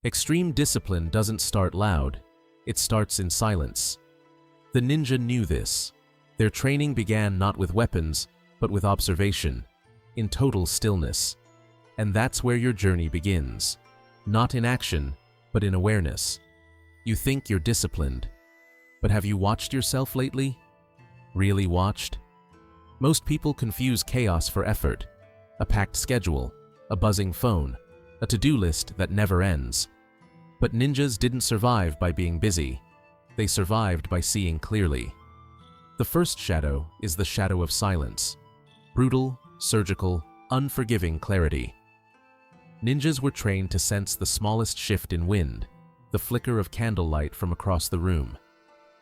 Extreme discipline doesn't start loud, it starts in silence. The ninja knew this. Their training began not with weapons, but with observation, in total stillness. And that's where your journey begins. Not in action, but in awareness. You think you're disciplined, but have you watched yourself lately? Really watched? Most people confuse chaos for effort. A packed schedule, a buzzing phone, a to-do list that never ends. But ninjas didn't survive by being busy. They survived by seeing clearly. The first shadow is the shadow of silence. Brutal, surgical, unforgiving clarity. Ninjas were trained to sense the smallest shift in wind, the flicker of candlelight from across the room.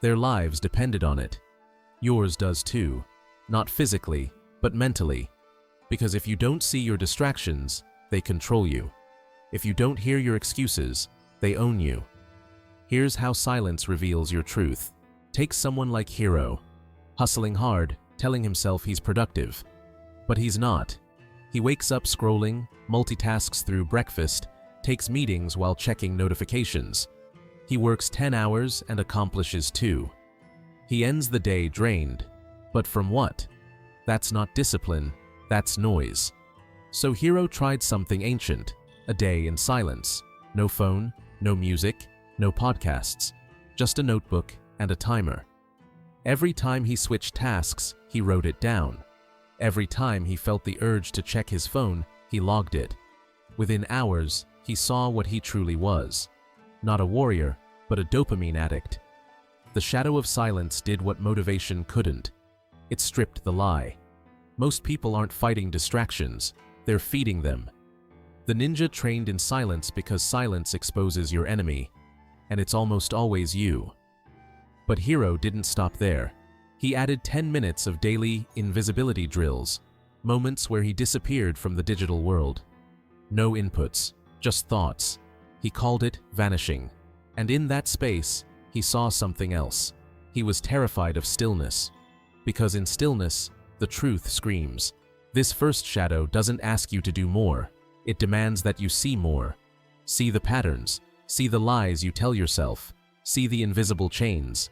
Their lives depended on it. Yours does too, not physically, but mentally. Because if you don't see your distractions, they control you. If you don't hear your excuses, they own you. Here's how silence reveals your truth. Take someone like Hiro, hustling hard, telling himself he's productive. But he's not. He wakes up scrolling, multitasks through breakfast, takes meetings while checking notifications. He works 10 hours and accomplishes 2. He ends the day drained. But from what? That's not discipline, that's noise. So Hiro tried something ancient, a day in silence. No phone, no music, no podcasts, just a notebook and a timer. Every time he switched tasks, he wrote it down. Every time he felt the urge to check his phone, he logged it. Within hours, he saw what he truly was. Not a warrior, but a dopamine addict. The shadow of silence did what motivation couldn't. It stripped the lie. Most people aren't fighting distractions, they're feeding them. The ninja trained in silence because silence exposes your enemy, and it's almost always you. But Hiro didn't stop there. He added 10 minutes of daily invisibility drills, moments where he disappeared from the digital world. No inputs, just thoughts. He called it vanishing. And in that space, he saw something else. He was terrified of stillness. Because in stillness, the truth screams. This first shadow doesn't ask you to do more. It demands that you see more. See the patterns. See the lies you tell yourself. See the invisible chains.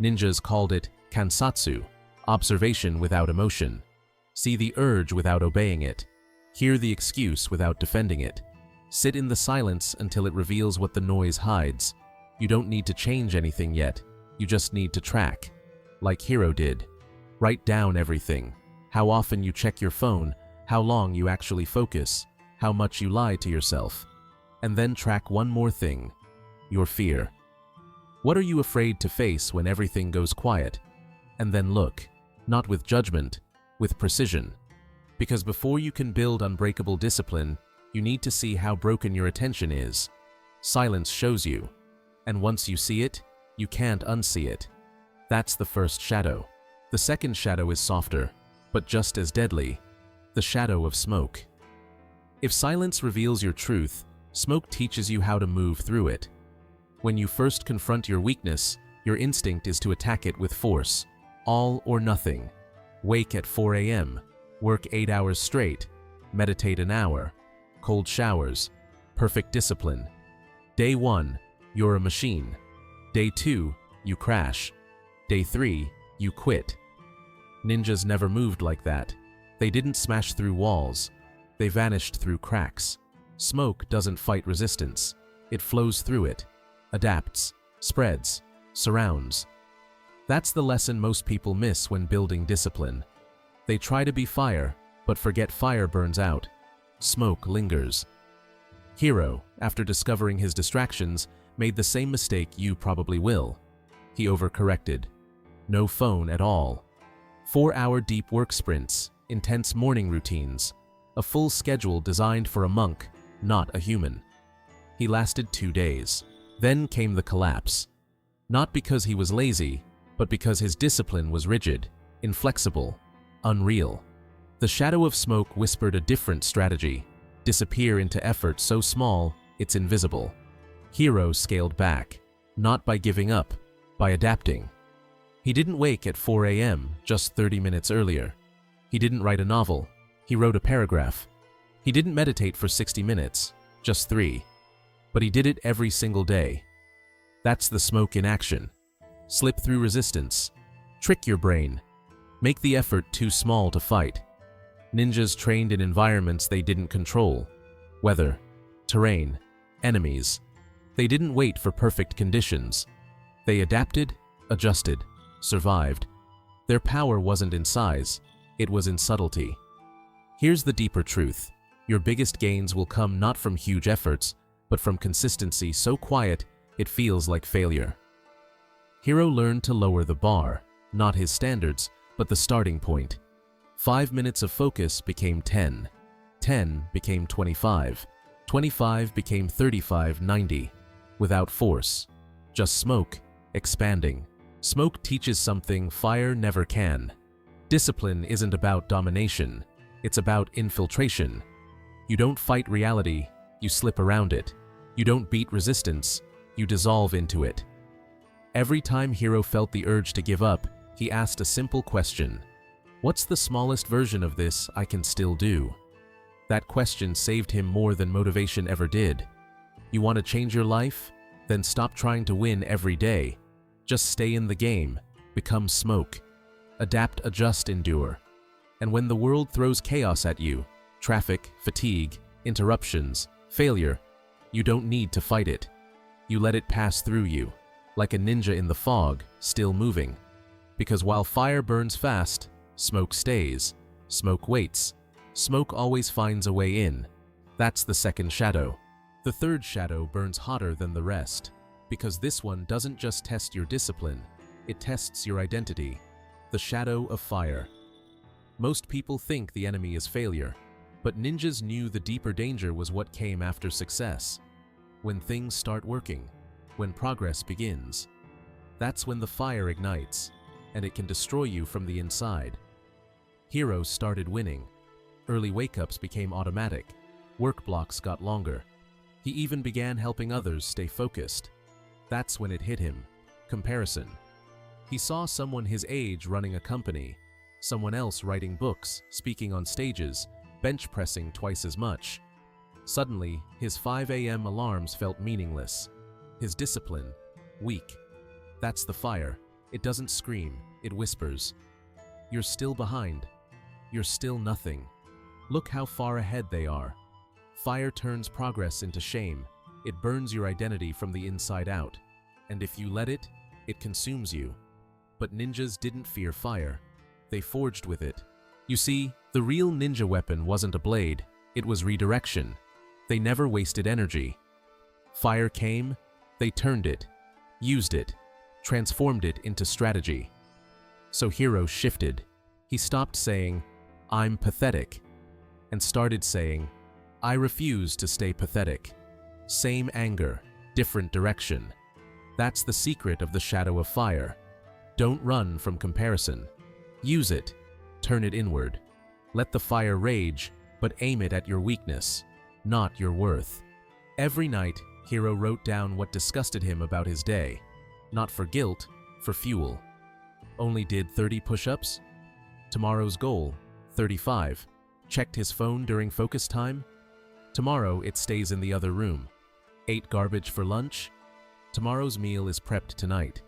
Ninjas called it kansatsu, observation without emotion. See the urge without obeying it. Hear the excuse without defending it. Sit in the silence until it reveals what the noise hides. You don't need to change anything yet. You just need to track. Like Hiro did. Write down everything. How often you check your phone, how long you actually focus, how much you lie to yourself. And then track one more thing, your fear. What are you afraid to face when everything goes quiet? And then look, not with judgment, with precision. Because before you can build unbreakable discipline, you need to see how broken your attention is. Silence shows you. And once you see it, you can't unsee it. That's the first shadow. The second shadow is softer, but just as deadly. The shadow of smoke. If silence reveals your truth, smoke teaches you how to move through it. When you first confront your weakness, your instinct is to attack it with force. All or nothing. Wake at 4 a.m., work 8 hours straight, meditate an hour, cold showers, perfect discipline. Day 1, you're a machine. Day 2, you crash. Day 3, you quit. Ninjas never moved like that. They didn't smash through walls. They vanished through cracks. Smoke doesn't fight resistance. It flows through it, adapts, spreads, surrounds. That's the lesson most people miss when building discipline. They try to be fire, but forget fire burns out. Smoke lingers. Hiro, after discovering his distractions, made the same mistake you probably will. He overcorrected. No phone at all. 4-hour deep work sprints, intense morning routines, a full schedule designed for a monk, not a human. He lasted 2 days. Then came the collapse. Not because he was lazy, but because his discipline was rigid, inflexible, unreal. The shadow of smoke whispered a different strategy: disappear into effort so small it's invisible. Hiro scaled back, not by giving up, by adapting. He didn't wake at 4 a.m. just 30 minutes earlier. He didn't write a novel. He wrote a paragraph. He didn't meditate for 60 minutes, just 3. But he did it every single day. That's the smoke in action. Slip through resistance. Trick your brain. Make the effort too small to fight. Ninjas trained in environments they didn't control. Weather, terrain, enemies. They didn't wait for perfect conditions. They adapted, adjusted, survived. Their power wasn't in size, it was in subtlety. Here's the deeper truth. Your biggest gains will come not from huge efforts, but from consistency so quiet it feels like failure. Hiro learned to lower the bar, not his standards, but the starting point. 5 minutes of focus became 10. 10 became 25. 25 became 35, 90. Without force. Just smoke, expanding. Smoke teaches something fire never can. Discipline isn't about domination. It's about infiltration. You don't fight reality, you slip around it. You don't beat resistance, you dissolve into it. Every time Hiro felt the urge to give up, he asked a simple question. What's the smallest version of this I can still do? That question saved him more than motivation ever did. You want to change your life? Then stop trying to win every day. Just stay in the game, become smoke. Adapt, adjust, endure. And when the world throws chaos at you, traffic, fatigue, interruptions, failure, you don't need to fight it. You let it pass through you, like a ninja in the fog, still moving. Because while fire burns fast, smoke stays, smoke waits. Smoke always finds a way in. That's the second shadow. The third shadow burns hotter than the rest, because this one doesn't just test your discipline, it tests your identity. The shadow of fire. Most people think the enemy is failure, but ninjas knew the deeper danger was what came after success. When things start working, when progress begins, that's when the fire ignites, and it can destroy you from the inside. Heroes started winning. Early wake-ups became automatic. Work blocks got longer. He even began helping others stay focused. That's when it hit him. Comparison. He saw someone his age running a company, someone else writing books, speaking on stages, bench pressing twice as much. Suddenly, his 5 a.m. alarms felt meaningless. His discipline, weak. That's the fire. It doesn't scream, it whispers. You're still behind. You're still nothing. Look how far ahead they are. Fire turns progress into shame. It burns your identity from the inside out. And if you let it, it consumes you. But ninjas didn't fear fire. They forged with it. You see, the real ninja weapon wasn't a blade, it was redirection. They never wasted energy. Fire came, they turned it, used it, transformed it into strategy. So Hiro shifted. He stopped saying, "I'm pathetic," and started saying, "I refuse to stay pathetic." Same anger, different direction. That's the secret of the shadow of fire. Don't run from comparison. Use it. Turn it inward. Let the fire rage, but aim it at your weakness, not your worth. Every night, Hiro wrote down what disgusted him about his day. Not for guilt, for fuel. Only did 30 push-ups? Tomorrow's goal, 35. Checked his phone during focus time? Tomorrow it stays in the other room. Ate garbage for lunch? Tomorrow's meal is prepped tonight.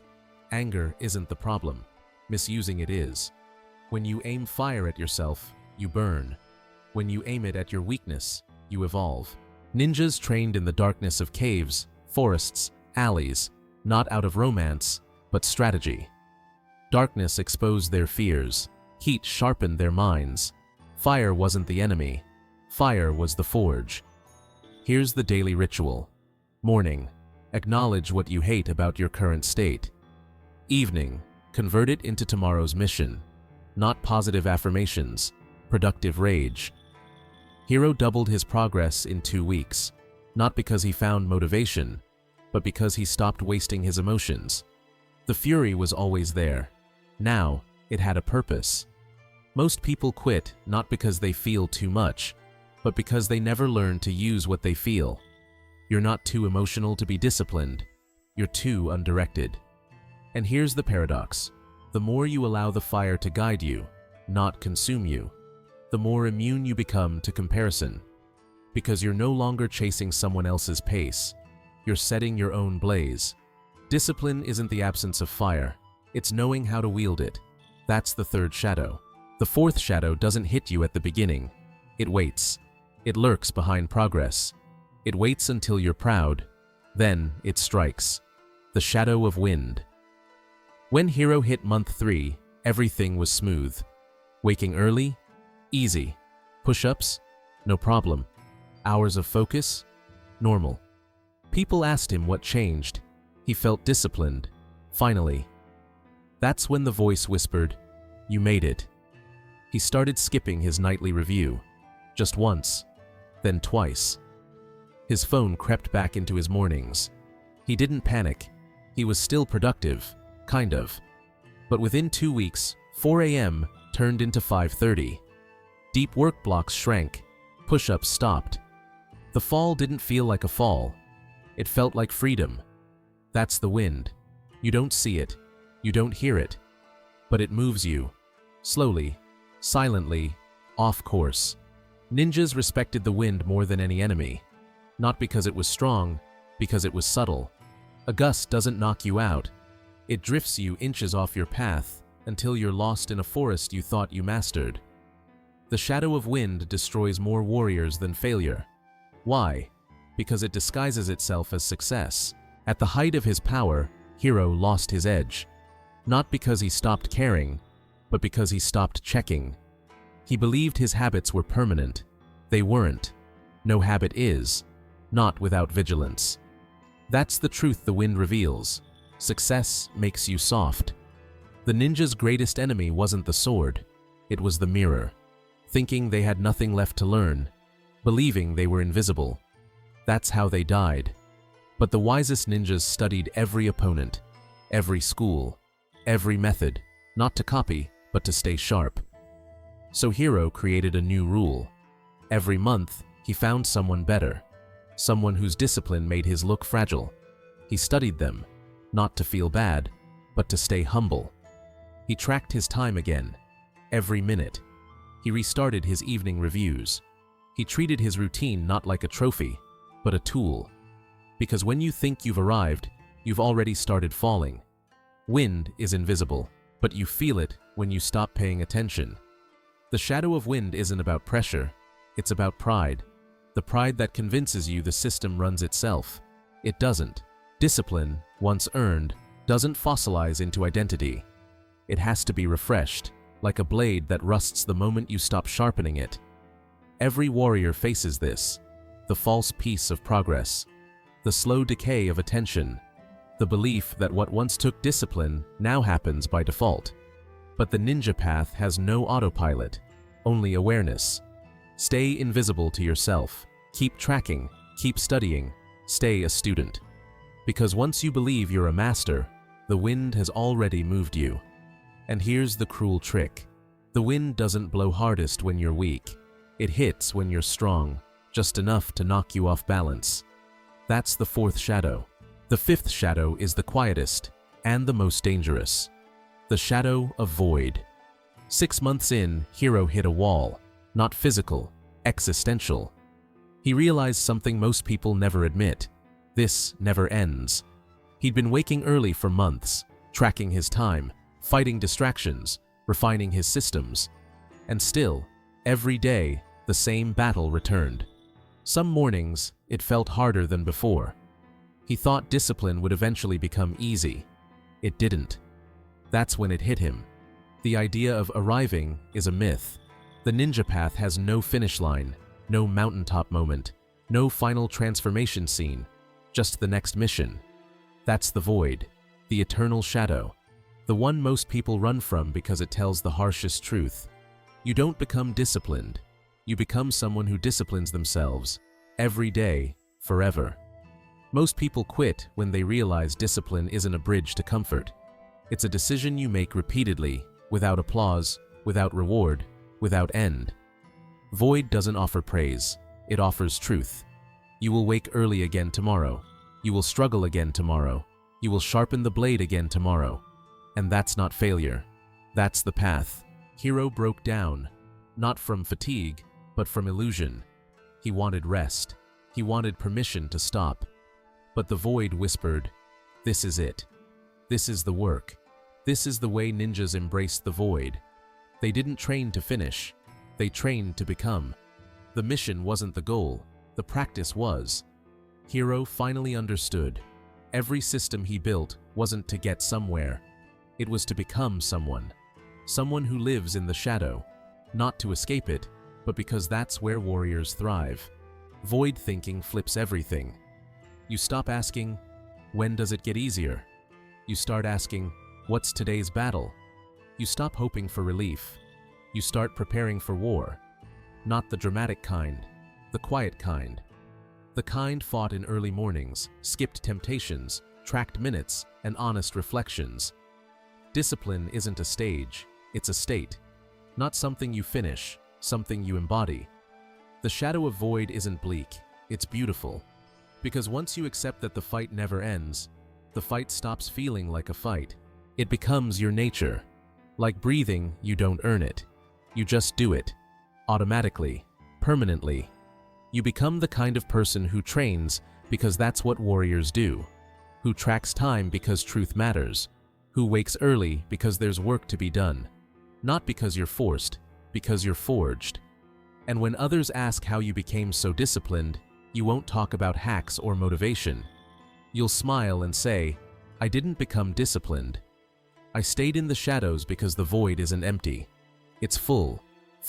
Anger isn't the problem. Misusing it is. When you aim fire at yourself, you burn. When you aim it at your weakness, you evolve. Ninjas trained in the darkness of caves, forests, alleys, not out of romance, but strategy. Darkness exposed their fears. Heat sharpened their minds. Fire wasn't the enemy. Fire was the forge. Here's the daily ritual. Morning. Acknowledge what you hate about your current state. Evening. Convert it into tomorrow's mission. Not positive affirmations, productive rage. Hiro doubled his progress in 2 weeks, not because he found motivation, but because he stopped wasting his emotions. The fury was always there. Now, it had a purpose. Most people quit not because they feel too much, but because they never learn to use what they feel. You're not too emotional to be disciplined. You're too undirected. And here's the paradox. The more you allow the fire to guide you, not consume you, the more immune you become to comparison. Because you're no longer chasing someone else's pace. you're setting your own blaze. Discipline isn't the absence of fire, it's knowing how to wield it. That's the third shadow. The fourth shadow doesn't hit you at the beginning. It waits. It lurks behind progress. It waits until you're proud. Then it strikes. The shadow of wind. When Hiro hit month 3, everything was smooth. Waking early? Easy. Push-ups? No problem. Hours of focus? Normal. People asked him what changed. He felt disciplined. Finally. That's when the voice whispered, "You made it." He started skipping his nightly review. Just once. Then twice. His phone crept back into his mornings. He didn't panic. He was still productive. Kind of. But within 2 weeks, 4 a.m. turned into 5:30. Deep work blocks shrank. Push-ups stopped. The fall didn't feel like a fall. It felt like freedom. That's the wind. You don't see it. You don't hear it. But it moves you. Slowly. Silently. Off course. Ninjas respected the wind more than any enemy. Not because it was strong, because it was subtle. A gust doesn't knock you out. It drifts you inches off your path until you're lost in a forest you thought you mastered. The shadow of wind destroys more warriors than failure. Why? Because it disguises itself as success. At the height of his power, Hiro lost his edge. Not because he stopped caring, but because he stopped checking. He believed his habits were permanent. They weren't. No habit is. Not without vigilance. That's the truth the wind reveals. Success makes you soft. The ninja's greatest enemy wasn't the sword. It was the mirror. Thinking they had nothing left to learn. Believing they were invisible. That's how they died. But the wisest ninjas studied every opponent, every school, every method, not to copy, but to stay sharp. So Hiro created a new rule. Every month, he found someone better. Someone whose discipline made his look fragile. He studied them, not to feel bad, but to stay humble. He tracked his time again, every minute. He restarted his evening reviews. He treated his routine not like a trophy, but a tool. Because when you think you've arrived, you've already started falling. Wind is invisible, but you feel it when you stop paying attention. The shadow of wind isn't about pressure, it's about pride. The pride that convinces you the system runs itself. It doesn't. Discipline, once earned, doesn't fossilize into identity. It has to be refreshed, like a blade that rusts the moment you stop sharpening it. Every warrior faces this. The false peace of progress. The slow decay of attention. The belief that what once took discipline now happens by default. But the ninja path has no autopilot, only awareness. Stay invisible to yourself. Keep tracking, keep studying, stay a student. Because once you believe you're a master, the wind has already moved you. And here's the cruel trick. The wind doesn't blow hardest when you're weak. It hits when you're strong, just enough to knock you off balance. That's the fourth shadow. The fifth shadow is the quietest and the most dangerous. The shadow of void. 6 months in, Hiro hit a wall. Not physical, existential. He realized something most people never admit. This never ends. He'd been waking early for months, tracking his time, fighting distractions, refining his systems. And still, every day, the same battle returned. Some mornings, it felt harder than before. He thought discipline would eventually become easy. It didn't. That's when it hit him. The idea of arriving is a myth. The ninja path has no finish line, no mountaintop moment, no final transformation scene, just the next mission. That's the void, the eternal shadow, the one most people run from because it tells the harshest truth. You don't become disciplined. You become someone who disciplines themselves, every day, forever. Most people quit when they realize discipline isn't a bridge to comfort. It's a decision you make repeatedly, without applause, without reward, without end. Void doesn't offer praise, it offers truth. You will wake early again tomorrow. You will struggle again tomorrow. You will sharpen the blade again tomorrow. And that's not failure. That's the path. Hiro broke down, not from fatigue, but from illusion. He wanted rest. He wanted permission to stop. But the void whispered, "This is it. This is the work. This is the way ninjas embraced the void." They didn't train to finish. They trained to become. The mission wasn't the goal. The practice was. Hiro finally understood. Every system he built wasn't to get somewhere. It was to become someone. Someone who lives in the shadow. Not to escape it, but because that's where warriors thrive. Void thinking flips everything. You stop asking, "When does it get easier?" You start asking, "What's today's battle?" You stop hoping for relief. You start preparing for war. Not the dramatic kind, the quiet kind. The kind fought in early mornings, skipped temptations, tracked minutes, and honest reflections. Discipline isn't a stage, it's a state. Not something you finish, something you embody. The shadow of void isn't bleak, it's beautiful. Because once you accept that the fight never ends, the fight stops feeling like a fight. It becomes your nature. Like breathing, you don't earn it. You just do it. Automatically. Permanently. You become the kind of person who trains because that's what warriors do. Who tracks time because truth matters. Who wakes early because there's work to be done. Not because you're forced, because you're forged. And when others ask how you became so disciplined, you won't talk about hacks or motivation. You'll smile and say, "I didn't become disciplined. I stayed in the shadows because the void isn't empty. It's full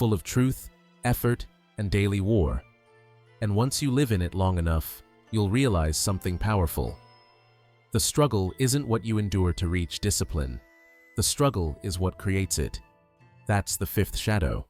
of truth, effort, and daily war. And once you live in it long enough, you'll realize something powerful. The struggle isn't what you endure to reach discipline. The struggle is what creates it. That's the fifth shadow.